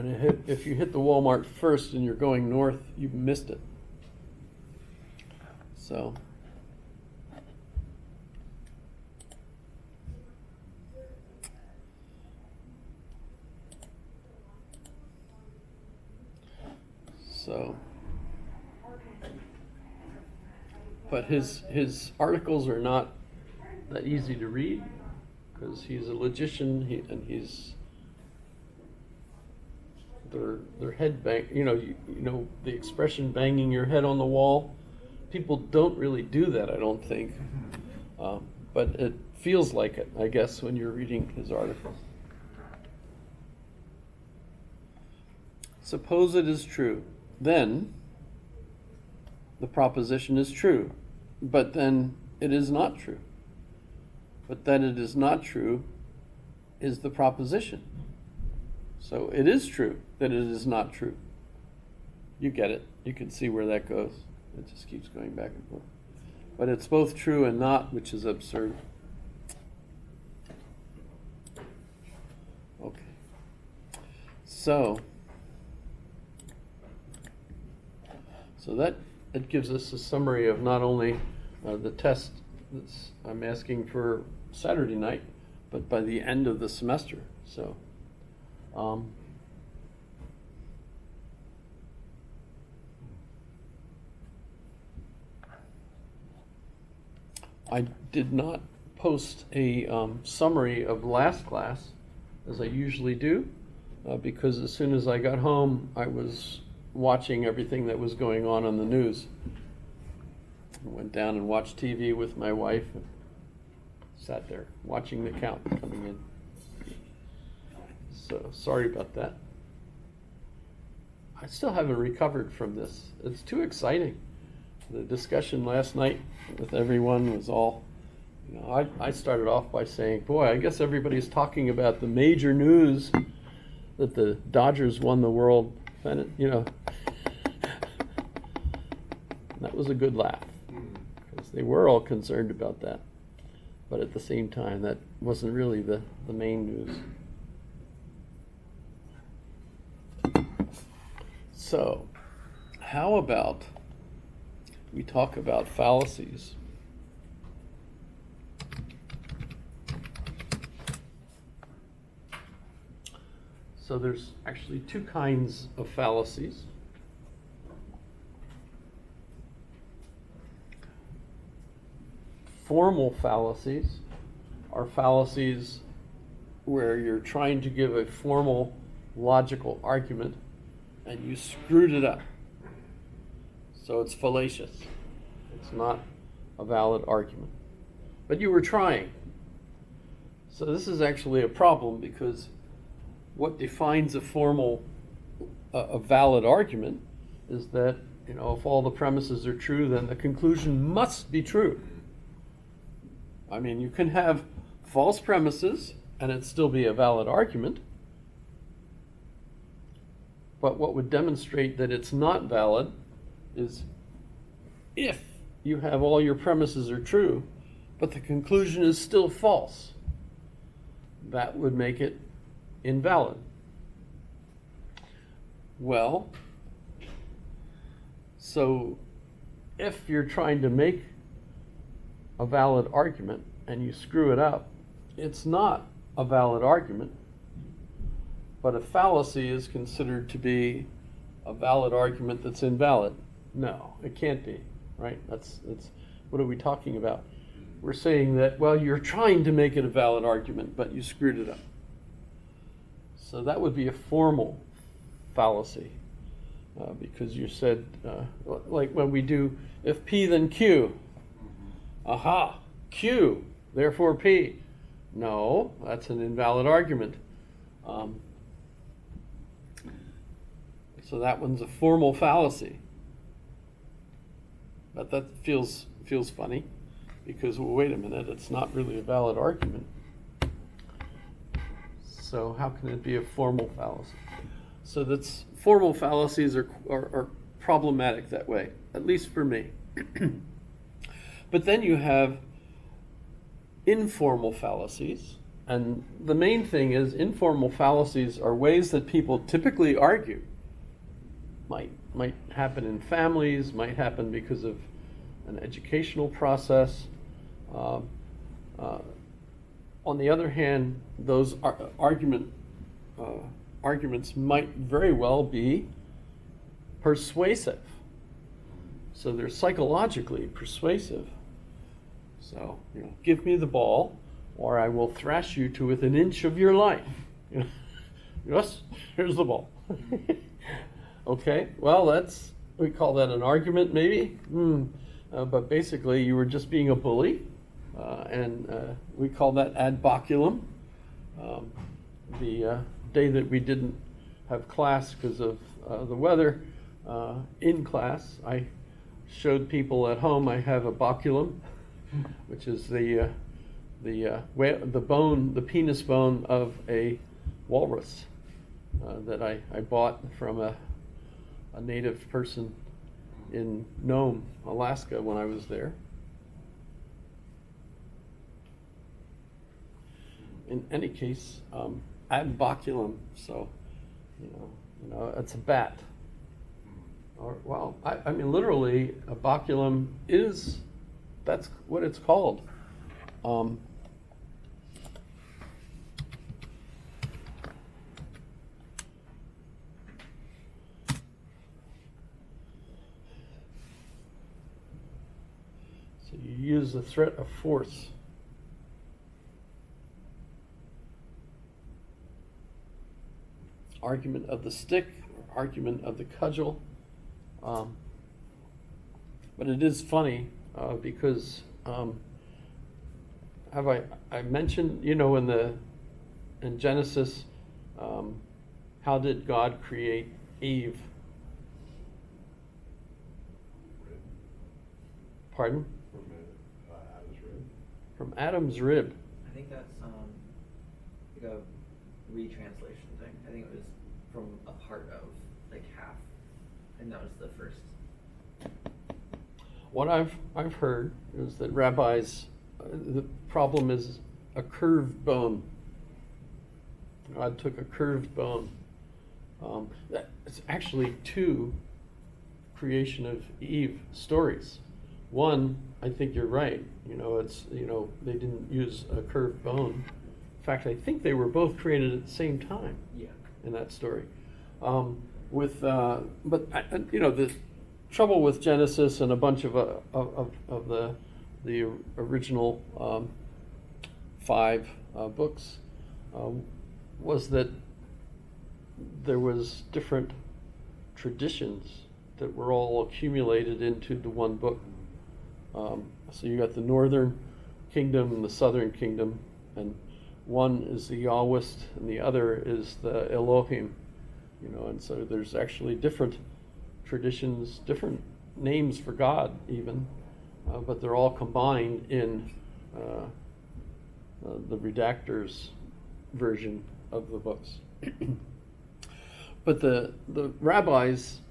And if you hit the Walmart first and you're going north, you've missed it. So. But his articles are not that easy to read because he's a logician, their head bang. You know the expression "banging your head on the wall." People don't really do that, I don't think, but it feels like it, I guess, when you're reading his articles. Suppose it is true, then the proposition is true, but then it is not true. But that it is not true is the proposition. So it is true that it is not true. You get it. You can see where that goes. It just keeps going back and forth. But it's both true and not, which is absurd. Okay. So that it gives us a summary of not only the test I'm asking for Saturday night, but by the end of the semester. So, I did not post a summary of last class as I usually do, because as soon as I got home, I was watching everything that was going on the news. I went down and watched TV with my wife and sat there watching the count coming in. So sorry about that. I still haven't recovered from this. It's too exciting. The discussion last night with everyone was all, I started off by saying, boy, I guess everybody's talking about the major news that the Dodgers won the World Pennant, That was a good laugh, because they were all concerned about that. But at the same time, that wasn't really the main news. So, how about we talk about fallacies? So there's actually two kinds of fallacies. Formal fallacies are fallacies where you're trying to give a formal logical argument and you screwed it up. So it's fallacious. It's not a valid argument. But you were trying. So this is actually a problem, because what defines a formal, a valid argument is that, if all the premises are true, then the conclusion must be true. I mean, you can have false premises and it still be a valid argument. But what would demonstrate that it's not valid is if you have all your premises are true, but the conclusion is still false. That would make it invalid. Well, so if you're trying to make a valid argument and you screw it up, it's not a valid argument. But a fallacy is considered to be a valid argument that's invalid. No, it can't be, right? That's what are we talking about? We're saying that, well, you're trying to make it a valid argument, but you screwed it up. So that would be a formal fallacy, because you said, like when we do, if P then Q, aha, Q, therefore P. No, that's an invalid argument. So that one's a formal fallacy. But that feels funny, because, well, wait a minute, it's not really a valid argument. So how can it be a formal fallacy? So that's formal fallacies are problematic that way, at least for me. But then you have informal fallacies, And the main thing is informal fallacies are ways that people typically argue. Might happen in families, might happen because of an educational process. On the other hand, those arguments might very well be persuasive. So they're psychologically persuasive. So, give me the ball, or I will thrash you to within an inch of your life. Yes, here's the ball. Okay, well, we call that an argument, maybe. But basically, you were just being a bully, and we call that ad baculum. The day that we didn't have class because of the weather, in class, I showed people at home I have a baculum, which is the bone, the penis bone of a walrus that I bought from a native person in Nome, Alaska, when I was there. In any case, ad baculum, so it's a bat. Or, well, I mean, literally, a baculum that's what it's called. So you use the threat of force. Argument of the stick, or argument of the cudgel. But it is funny because have I mentioned, in Genesis, how did God create Eve? Pardon? From Adam's rib. I think that's like a retranslation thing. I think it was from a part of like half, and that was the first. What I've heard is that rabbis, the problem is a curved bone. God took a curved bone. It's actually two creation of Eve stories. One, I think you're right. They didn't use a curved bone. In fact, I think they were both created at the same time. Yeah. In that story, the trouble with Genesis and a bunch of the original 5 books was that there was different traditions that were all accumulated into the one book. So you got the northern kingdom and the southern kingdom, and one is the Yahwist and the other is the Elohim, and so there's actually different traditions, different names for God even, but they're all combined in the redactor's version of the books. But the rabbis,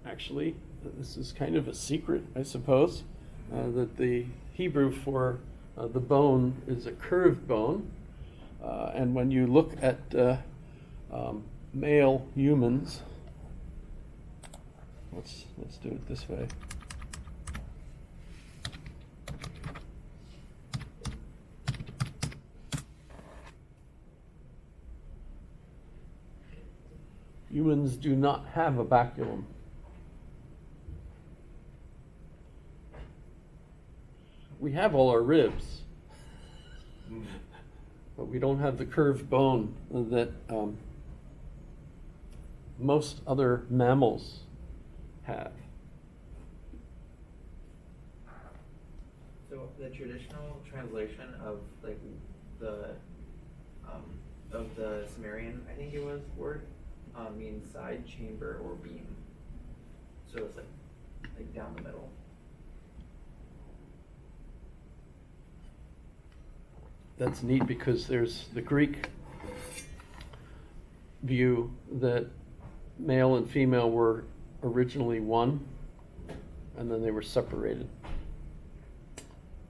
actually, this is kind of a secret, I suppose, that the Hebrew for the bone is a curved bone. And when you look at male humans, let's do it this way. Humans do not have a baculum. We have all our ribs, but we don't have the curved bone that most other mammals have. So the traditional translation of like the Sumerian, I think it was word, means side, chamber, or beam. So it's like down the middle. That's neat because there's the Greek view that male and female were originally one, and then they were separated,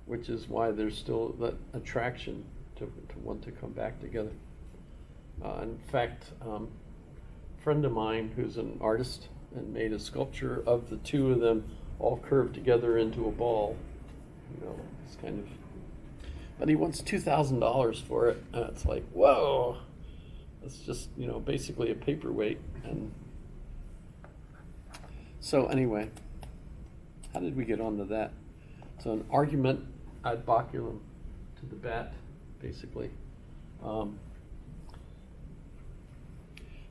which is why there's still that attraction to want to come back together. In fact, a friend of mine who's an artist and made a sculpture of the two of them all curved together into a ball. You know, it's kind of, but he wants $2,000 for it, and it's like, whoa, it's just, you know, basically a paperweight. And so anyway, how did we get onto that? So an argument ad baculum to the bat, basically.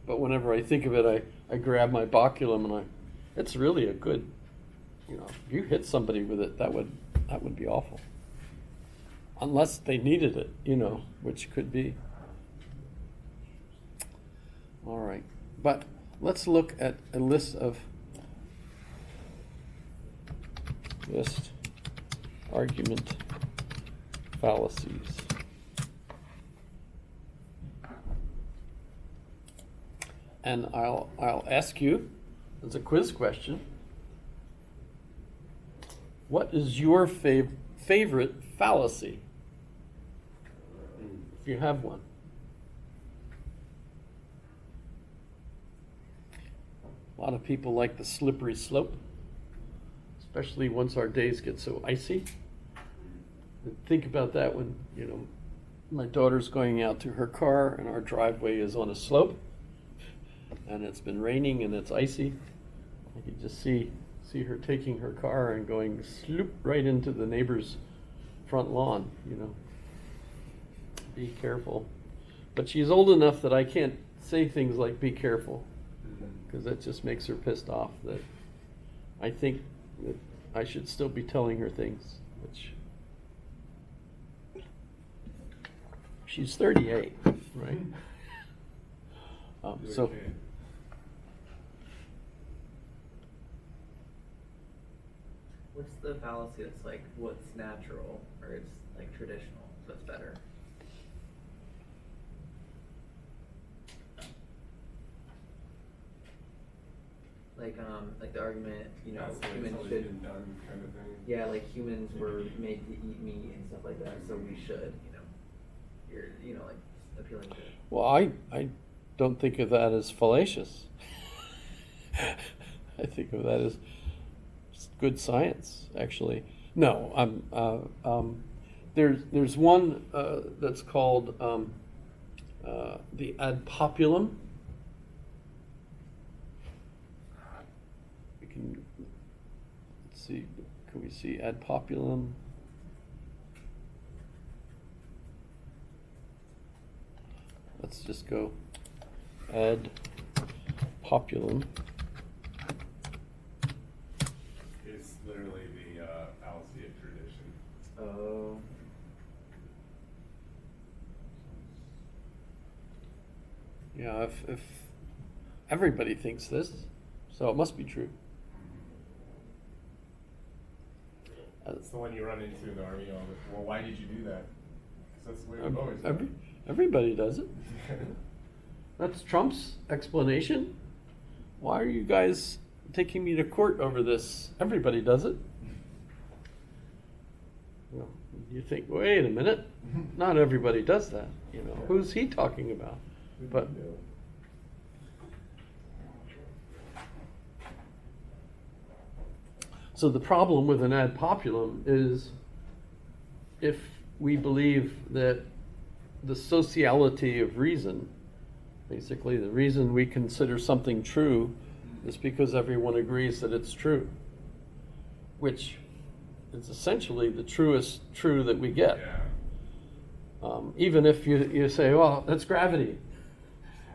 But whenever I think of it, I grab my baculum and it's really a good, you know, if you hit somebody with it, that would be awful. Unless they needed it, you know, which could be. All right, but let's look at a list argument fallacies. And I'll ask you, as a quiz question, what is your favorite fallacy? If you have one. A lot of people like the slippery slope, especially once our days get so icy. Think about that when, you know, my daughter's going out to her car and our driveway is on a slope and it's been raining and it's icy. I could just see her taking her car and going sloop right into the neighbor's front lawn, you know. Be careful. But she's old enough that I can't say things like be careful, because that just makes her pissed off. That I think that I should still be telling her things, which she's 38, right? So what's the fallacy that's like what's natural or it's like traditional, so it's better? Like the argument, you know, That's humans always should, been done kind of thing. yeah, like humans were made to eat meat and stuff like that, so we should, you know, you know, like appealing to. well, I don't think of that as fallacious. I think of that as good science, actually. No, there's one that's called the ad populum. We can let's see. Can we see ad populum? Let's just go ad populum. It's literally the fallacy of tradition. Oh. Yeah, if everybody thinks this, so it must be true. It's the one you run into in the army. Well, why did you do that? Because that's the way we've always done it. Everybody does it. That's Trump's explanation. Why are you guys taking me to court over this? Everybody does it. Well, you think, wait a minute, not everybody does that. You know, who's he talking about? But so the problem with an ad populum is if we believe that the sociality of reason, basically the reason we consider something true is because everyone agrees that it's true, which is essentially the truest true that we get. Yeah. Even if you say, well, that's gravity.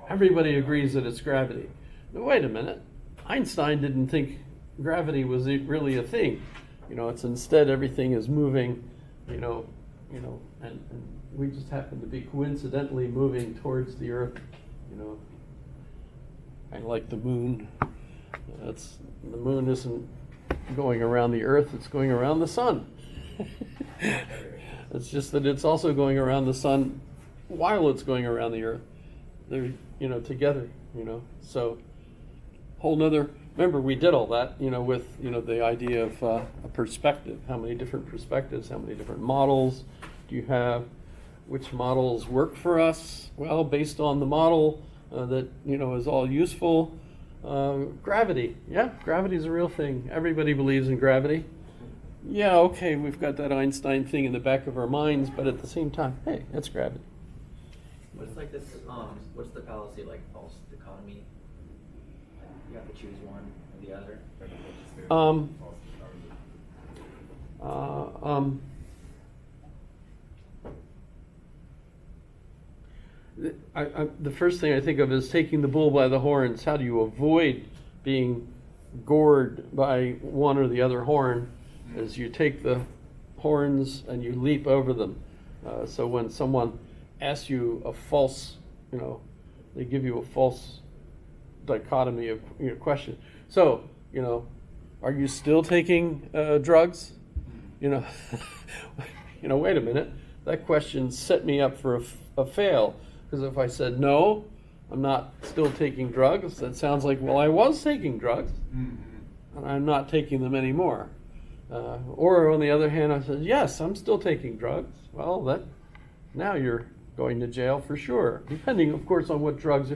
Everybody agrees that it's gravity. But wait a minute, Einstein didn't think gravity was really a thing. You know, it's instead everything is moving, you know, and we just happen to be coincidentally moving towards the Earth, you know, kind of like the moon. The moon isn't going around the Earth, it's going around the sun. It's just that it's also going around the sun while it's going around the Earth. They're, you know, together, you know. So whole nother, remember we did all that, you know, with, you know, the idea of a perspective. How many different perspectives, how many different models do you have? which models work for us? Well, based on the model that is all useful. Gravity, yeah, gravity is a real thing. Everybody believes in gravity. Yeah, okay, we've got that Einstein thing in the back of our minds, but at the same time, hey, it's gravity. What's like this? What's the fallacy like false dichotomy? Like you have to choose one or the other. The first thing I think of is taking the bull by the horns. How do you avoid being gored by one or the other horn? Is you take the horns and you leap over them. So when someone asks you a false, they give you a false dichotomy of question. So, are you still taking drugs? Wait a minute. That question set me up for a fail. Because if I said no, I'm not still taking drugs, that sounds like, well, I was taking drugs, and I'm not taking them anymore. Or on the other hand, I said, yes, I'm still taking drugs. Well, now you're going to jail for sure, depending, of course, on what drugs.